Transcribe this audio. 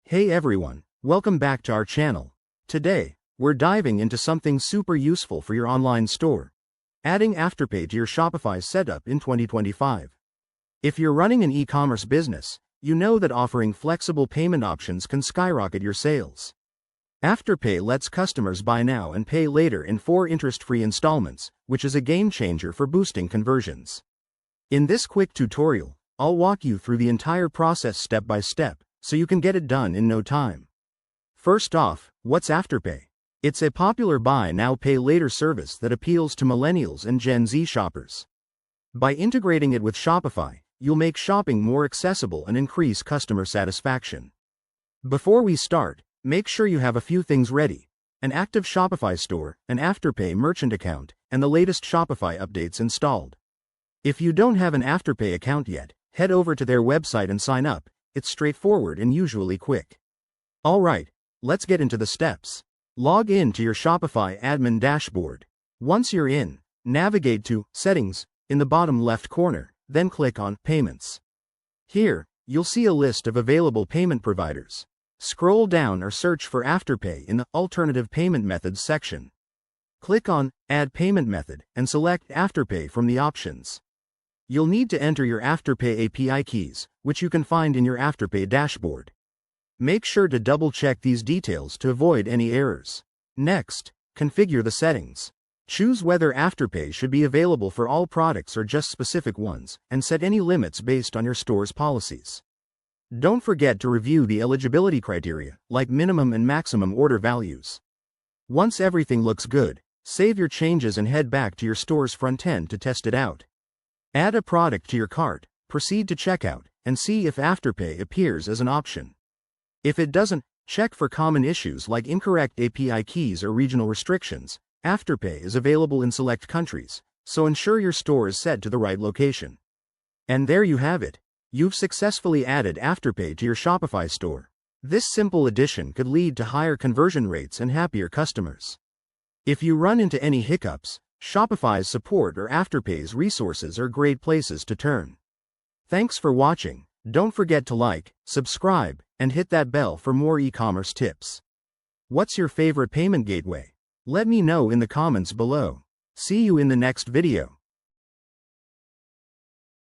Hey everyone, welcome back to our channel. Today, we're diving into something super useful for your online store. Adding Afterpay to your Shopify setup in 2025. If you're running an e-commerce business, you know that offering flexible payment options can skyrocket your sales. Afterpay lets customers buy now and pay later in 4 interest-free installments, which is a game changer for boosting conversions. In this quick tutorial, I'll walk you through the entire process step by step, so you can get it done in no time. First off, what's Afterpay? It's a popular buy now pay later service that appeals to millennials and Gen Z shoppers. By integrating it with Shopify, you'll make shopping more accessible and increase customer satisfaction. Before we start, make sure you have a few things ready: an active Shopify store, an Afterpay merchant account, and the latest Shopify updates installed. If you don't have an Afterpay account yet, head over to their website and sign up. It's straightforward and usually quick. Alright, let's get into the steps. Log in to your Shopify admin dashboard. Once you're in, navigate to Settings in the bottom left corner, then click on Payments. Here, you'll see a list of available payment providers. Scroll down or search for Afterpay in the Alternative Payment Methods section. Click on Add Payment Method and select Afterpay from the options. You'll need to enter your Afterpay API keys, which you can find in your Afterpay dashboard. Make sure to double-check these details to avoid any errors. Next, configure the settings. Choose whether Afterpay should be available for all products or just specific ones, and set any limits based on your store's policies. Don't forget to review the eligibility criteria, like minimum and maximum order values. Once everything looks good, save your changes and head back to your store's front end to test it out. Add a product to your cart, proceed to checkout, and see if Afterpay appears as an option. If it doesn't, check for common issues like incorrect API keys or regional restrictions. Afterpay is available in select countries, so ensure your store is set to the right location. And there you have it. You've successfully added Afterpay to your Shopify store. This simple addition could lead to higher conversion rates and happier customers. If you run into any hiccups, Shopify's support or Afterpay's resources are great places to turn. Thanks for watching. Don't forget to like, subscribe, and hit that bell for more e-commerce tips. What's your favorite payment gateway? Let me know in the comments below. See you in the next video.